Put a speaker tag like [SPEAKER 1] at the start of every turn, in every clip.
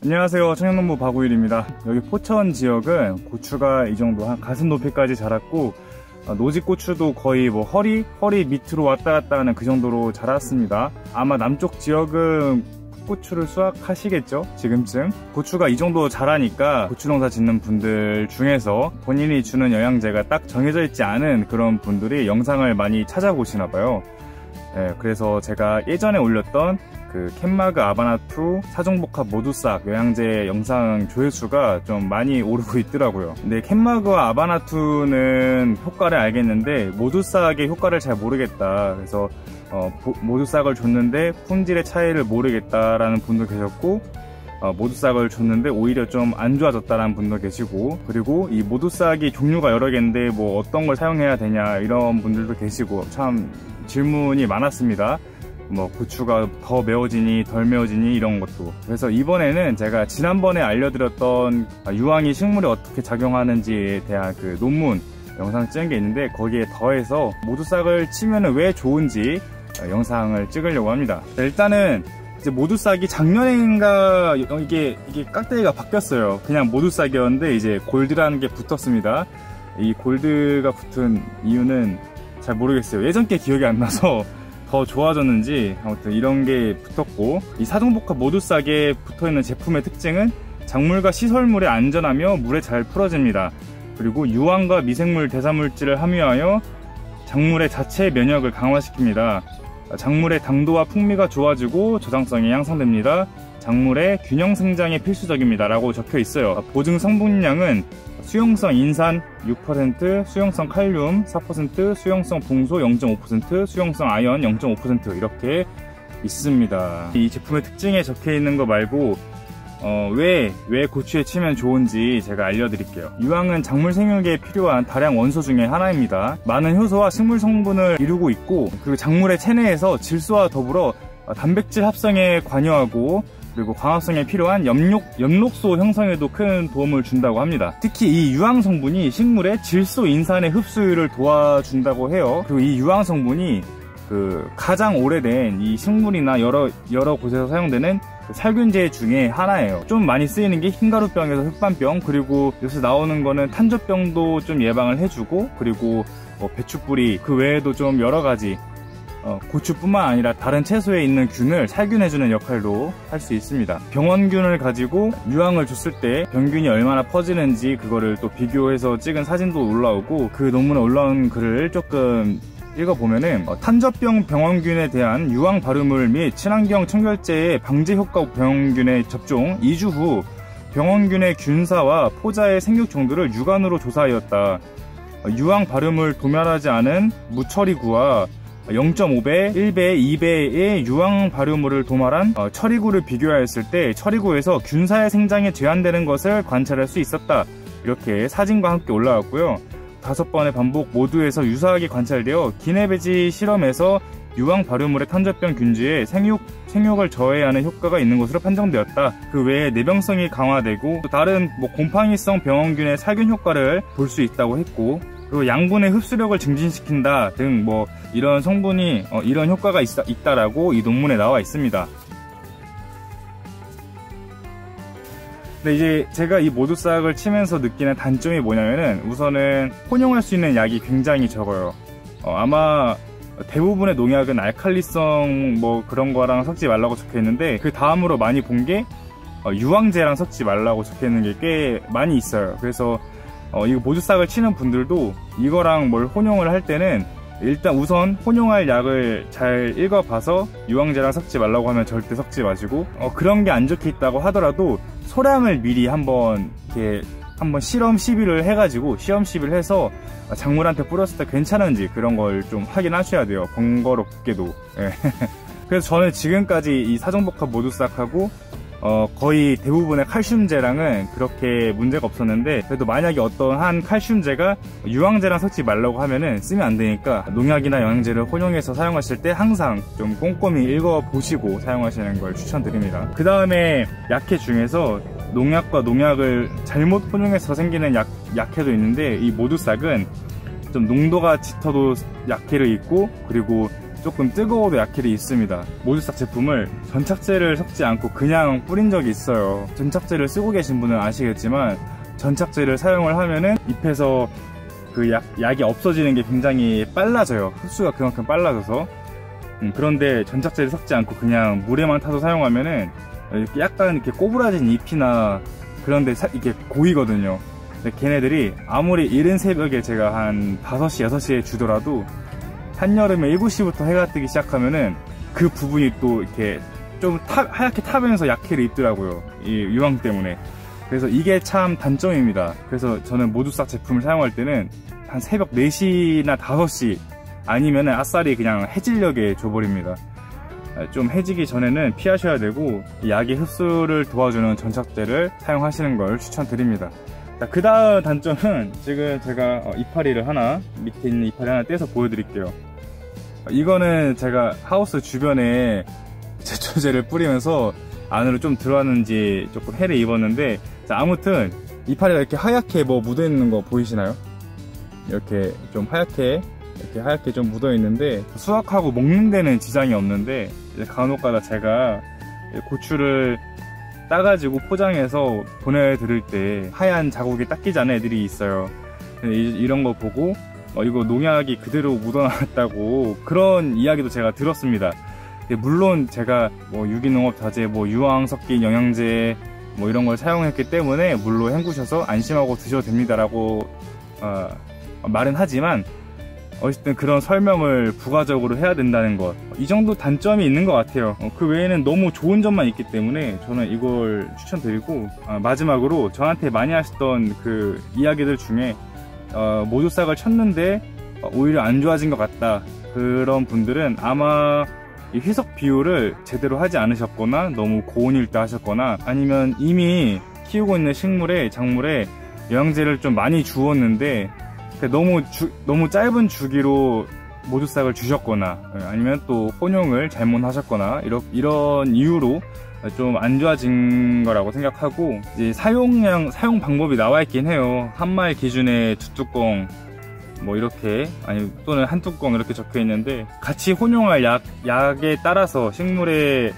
[SPEAKER 1] 안녕하세요, 청년농부 박우일입니다. 여기 포천 지역은 고추가 이 정도 한 가슴 높이까지 자랐고 노지고추도 거의 뭐 허리 밑으로 왔다 갔다 하는 그 정도로 자랐습니다. 아마 남쪽 지역은 고추를 수확하시겠죠, 지금쯤. 고추가 이 정도 자라니까 고추 농사 짓는 분들 중에서 본인이 주는 영양제가 딱 정해져 있지 않은 그런 분들이 영상을 많이 찾아보시나 봐요. 그래서 제가 예전에 올렸던 그 캔마그 아바나투 사종복합 모두싹 영양제 영상 조회수가 좀 많이 오르고 있더라고요. 근데 캔마그와 아바나투는 효과를 알겠는데 모두싹의 효과를 잘 모르겠다. 그래서 모두싹을 줬는데 품질의 차이를 모르겠다라는 분도 계셨고, 모두싹을 줬는데 오히려 좀 안 좋아졌다라는 분도 계시고, 그리고 이 모두싹이 종류가 여러 개인데 뭐 어떤 걸 사용해야 되냐 이런 분들도 계시고, 참 질문이 많았습니다. 뭐 고추가 더 매워지니 덜 매워지니 이런 것도. 그래서 이번에는 제가 지난번에 알려드렸던 유황이 식물에 어떻게 작용하는지에 대한 그 논문 영상 찍은 게 있는데, 거기에 더해서 모두싹을 치면은 왜 좋은지 영상을 찍으려고 합니다. 일단은 이제 모두싹이 작년인가 이게 깍대기가 바뀌었어요. 그냥 모두싹이었는데 이제 골드라는 게 붙었습니다. 이 골드가 붙은 이유는 잘 모르겠어요. 예전 게 기억이 안 나서 더 좋아졌는지 아무튼 이런 게 붙었고, 이 사종복합 모두싹에 붙어있는 제품의 특징은 작물과 시설물에 안전하며 물에 잘 풀어집니다. 그리고 유황과 미생물 대사물질을 함유하여 작물의 자체 면역을 강화시킵니다. 작물의 당도와 풍미가 좋아지고 저장성이 향상됩니다. 작물의 균형 생장에 필수적입니다 라고 적혀 있어요. 보증 성분량은 수용성 인산 6%, 수용성 칼륨 4%, 수용성 봉소 0.5%, 수용성 아연 0.5% 이렇게 있습니다. 이 제품의 특징에 적혀 있는 거 말고 왜 고추에 치면 좋은지 제가 알려드릴게요. 유황은 작물 생육에 필요한 다량 원소 중에 하나입니다. 많은 효소와 식물 성분을 이루고 있고, 그리고 작물의 체내에서 질소와 더불어 단백질 합성에 관여하고, 그리고 광합성에 필요한 엽록소 형성에도 큰 도움을 준다고 합니다. 특히 이 유황 성분이 식물의 질소 인산의 흡수율을 도와준다고 해요. 그리고 이 유황 성분이 가장 오래된 이 식물이나 여러 곳에서 사용되는 살균제 중에 하나예요. 좀 많이 쓰이는 게 흰가루병에서 흑반병, 그리고 요새 나오는 거는 탄저병도 좀 예방을 해주고, 그리고 배추뿌리, 그 외에도 좀 여러 가지 고추뿐만 아니라 다른 채소에 있는 균을 살균해주는 역할도 할 수 있습니다. 병원균을 가지고 유황을 줬을 때 병균이 얼마나 퍼지는지 그거를 또 비교해서 찍은 사진도 올라오고, 그 논문에 올라온 글을 조금 읽어보면은 탄저병 병원균에 대한 유황 발효물 및 친환경 청결제의 방제 효과 병원균의 접종 2주 후 병원균의 균사와 포자의 생육 정도를 육안으로 조사하였다. 유황 발효물 도멸하지 않은 무처리구와 0.5배, 1배, 2배의 유황 발효물을 도말한 처리구를 비교하였을 때 처리구에서 균사의 생장에 제한되는 것을 관찰할 수 있었다. 이렇게 사진과 함께 올라왔고요. 5번의 반복 모두에서 유사하게 관찰되어 기내배지 실험에서 유황 발효물의 탄저병 균주에 생육을 저해하는 효과가 있는 것으로 판정되었다. 그 외에 내병성이 강화되고 또 다른 곰팡이성 병원균의 살균 효과를 볼 수 있다고 했고, 그리고 양분의 흡수력을 증진시킨다 등 이런 성분이 이런 효과가 있다라고 이 논문에 나와 있습니다. 근데 이제 제가 이 모두싹을 치면서 느끼는 단점이 뭐냐면은, 우선은 혼용할 수 있는 약이 굉장히 적어요. 아마 대부분의 농약은 알칼리성 그런 거랑 섞지 말라고 적혀 있는데, 그 다음으로 많이 본 게 유황제랑 섞지 말라고 적혀 있는 게 꽤 많이 있어요. 그래서 이거 모두싹을 치는 분들도 이거랑 뭘 혼용을 할 때는 일단 우선 혼용할 약을 잘 읽어봐서 유황제랑 섞지 말라고 하면 절대 섞지 마시고, 그런 게 안 적혀 있다고 하더라도 소량을 미리 한번 시험 시비를 해가지고 해서 작물한테 뿌렸을 때 괜찮은지 그런 걸 좀 확인하셔야 돼요. 번거롭게도. 그래서 저는 지금까지 이 사종복합 모두싹하고 거의 대부분의 칼슘제랑은 그렇게 문제가 없었는데, 그래도 만약에 어떤 한 칼슘제가 유황제랑 섞지 말라고 하면은 쓰면 안 되니까 농약이나 영양제를 혼용해서 사용하실 때 항상 좀 꼼꼼히 읽어보시고 사용하시는 걸 추천드립니다. 그 다음에 약해 중에서 농약과 농약을 잘못 혼용해서 생기는 약해도 있는데, 이 모두싹은 좀 농도가 짙어도 약해를 있고, 그리고 조금 뜨거워도 약해를 입습니다. 모두싹 제품을 전착제를 섞지 않고 그냥 뿌린 적이 있어요. 전착제를 쓰고 계신 분은 아시겠지만 전착제를 사용을 하면은 잎에서 그 약이 없어지는 게 굉장히 빨라져요. 흡수가 그만큼 빨라져서. 그런데 전착제를 섞지 않고 그냥 물에만 타서 사용하면은 약간 이렇게 꼬부라진 잎이나 그런데 이렇게 고이거든요. 근데 걔네들이 아무리 이른 새벽에 제가 한 5시, 6시에 주더라도 한여름에 7시부터 해가 뜨기 시작하면은 그 부분이 또 이렇게 좀 하얗게 타면서 약해를 입더라고요. 이 유황 때문에. 그래서 이게 참 단점입니다. 그래서 저는 모두싹 제품을 사용할 때는 한 새벽 4시나 5시 아니면은 아싸리 그냥 해질녘에 줘버립니다. 좀 해지기 전에는 피하셔야 되고 약의 흡수를 도와주는 전착제를 사용하시는 걸 추천드립니다. 그 다음 단점은 지금 제가 이파리를 하나, 밑에 있는 이파리 하나 떼서 보여드릴게요. 이거는 제가 하우스 주변에 제초제를 뿌리면서 안으로 좀 들어왔는지 조금 해를 입었는데, 자, 아무튼 이파리가 이렇게 하얗게 뭐 묻어있는 거 보이시나요? 이렇게 좀 하얗게 좀 묻어있는데 수확하고 먹는 데는 지장이 없는데 이제 간혹가다 제가 고추를 따가지고 포장해서 보내드릴 때 하얀 자국이 딱 끼지 않은 애들이 있어요. 이런 거 보고 이거 농약이 그대로 묻어놨다고 그런 이야기도 제가 들었습니다. 물론 제가 뭐 유기농업 자재, 뭐 유황 섞인 영양제 뭐 이런 걸 사용했기 때문에 물로 헹구셔서 안심하고 드셔도 됩니다라고 말은 하지만 어쨌든 그런 설명을 부가적으로 해야 된다는 것, 이 정도 단점이 있는 것 같아요. 그 외에는 너무 좋은 점만 있기 때문에 저는 이걸 추천드리고, 마지막으로 저한테 많이 하셨던 그 이야기들 중에 모두싹을 쳤는데 오히려 안 좋아진 것 같다, 그런 분들은 아마 이 희석 비율을 제대로 하지 않으셨거나 너무 고온일도 하셨거나 아니면 이미 키우고 있는 식물에 작물에 영양제를 좀 많이 주었는데 너무 짧은 주기로 모두싹을 주셨거나 아니면 또 혼용을 잘못하셨거나 이런 이유로 좀 안 좋아진 거라고 생각하고, 이제 사용 방법이 나와 있긴 해요. 한 말 기준에 2뚜껑 뭐 이렇게, 아니 또는 1뚜껑 이렇게 적혀 있는데, 같이 혼용할 약에 따라서 식물의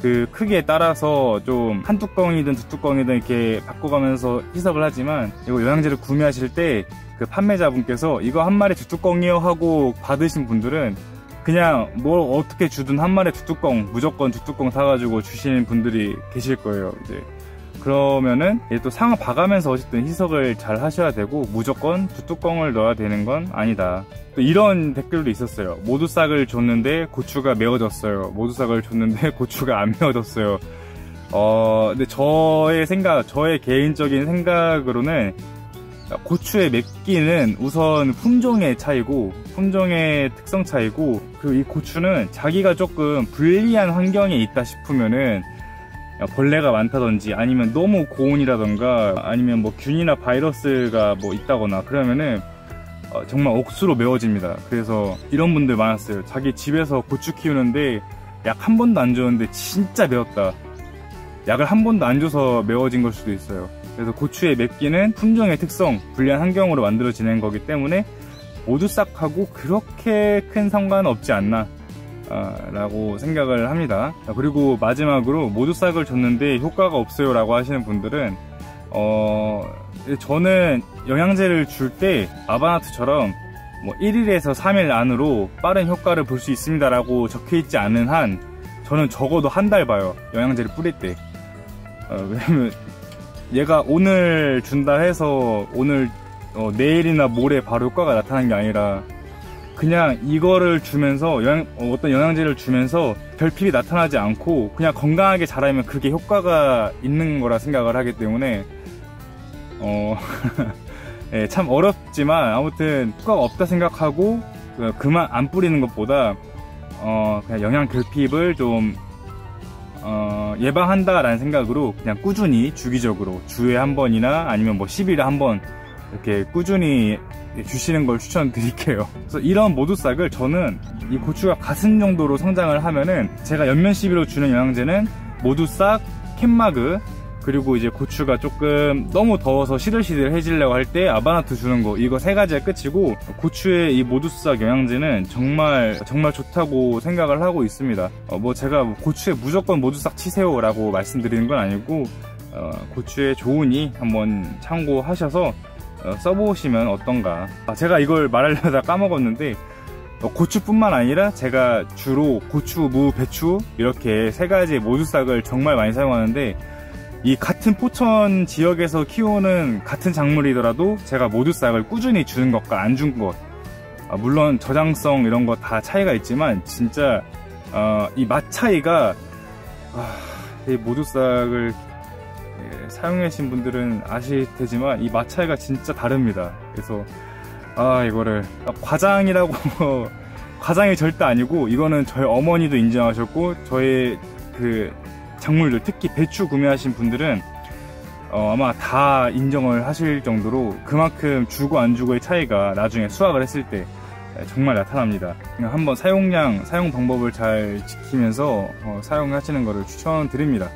[SPEAKER 1] 그 크기에 따라서 좀 1뚜껑이든 2뚜껑이든 이렇게 바꿔가면서 희석을 하지만, 이거 영양제를 구매하실 때 그 판매자분께서 이거 한 마리 2뚜껑이요 하고 받으신 분들은 그냥 뭘 어떻게 주든 한 마리 2뚜껑, 무조건 2뚜껑 사가지고 주시는 분들이 계실 거예요. 이제 그러면은 또 상어 봐가면서 어쨌든 희석을 잘 하셔야 되고, 무조건 2뚜껑을 넣어야 되는 건 아니다. 또 이런 댓글도 있었어요. 모두싹을 줬는데 고추가 메워졌어요. 모두싹을 줬는데 고추가 안 메워졌어요. 근데 저의 개인적인 생각으로는 고추의 맵기는 우선 품종의 차이고, 품종의 특성 차이고, 그리고 이 고추는 자기가 조금 불리한 환경에 있다 싶으면은 벌레가 많다든지 아니면 너무 고온이라던가 아니면 뭐 균이나 바이러스가 뭐 있다거나 그러면은 정말 억수로 매워집니다. 그래서 이런 분들 많았어요. 자기 집에서 고추 키우는데 약 한 번도 안 줬는데 진짜 매웠다. 약을 한 번도 안 줘서 매워진 걸 수도 있어요. 그래서 고추의 맵기는 품종의 특성, 불리한 환경으로 만들어지는 거기 때문에 모두싹하고 그렇게 큰 상관은 없지 않나 라고 생각을 합니다. 그리고 마지막으로 모두싹을 줬는데 효과가 없어요 라고 하시는 분들은 저는 영양제를 줄 때 아바나투처럼 뭐 1일에서 3일 안으로 빠른 효과를 볼 수 있습니다 라고 적혀있지 않은 한 저는 적어도 한 달 봐요, 영양제를 뿌릴 때. 왜냐면 얘가 오늘 준다 해서 오늘 내일이나 모레 바로 효과가 나타나는 게 아니라 그냥 이거를 주면서 어떤 영양제를 주면서 결핍이 나타나지 않고 그냥 건강하게 자라면 그게 효과가 있는 거라 생각을 하기 때문에 네, 참 어렵지만 아무튼 효과가 없다 생각하고 그만 안 뿌리는 것보다 그냥 영양 결핍을 좀 예방한다라는 생각으로 그냥 꾸준히 주기적으로 주에 한 번이나 아니면 뭐 10일에 한 번 이렇게 꾸준히 주시는 걸 추천드릴게요. 그래서 이런 모두싹을 저는 이 고추가 가슴 정도로 성장을 하면은 제가 연면 시비로 주는 영양제는 모두싹, 캔마그, 그리고 이제 고추가 조금 너무 더워서 시들시들해지려고 할 때 아바나트 주는 거, 이거 3가지가 끝이고, 고추의 이 모두싹 영양제는 정말 좋다고 생각을 하고 있습니다. 뭐 제가 고추에 무조건 모두싹 치세요 라고 말씀드리는 건 아니고, 고추의 조언이 한번 참고하셔서 써보시면 어떤가. 제가 이걸 말하려다 까먹었는데, 고추뿐만 아니라 제가 주로 고추, 무, 배추 이렇게 3가지 모두싹을 정말 많이 사용하는데, 이 같은 포천 지역에서 키우는 같은 작물이더라도 제가 모두싹을 꾸준히 주는 것과 안 준 것, 물론 저장성 이런 거 다 차이가 있지만 진짜 이 맛 차이가, 이 모두싹을 사용해 계신 분들은 아실 테지만 이 맛 차이가 진짜 다릅니다. 그래서 이거를 과장이라고 과장이 절대 아니고, 이거는 저희 어머니도 인정하셨고, 저의 그 작물들, 특히 배추 구매하신 분들은 아마 다 인정을 하실 정도로 그만큼 주고 안 주고의 차이가 나중에 수확을 했을 때 정말 나타납니다. 한번 사용 방법을 잘 지키면서 사용하시는 것을 추천드립니다.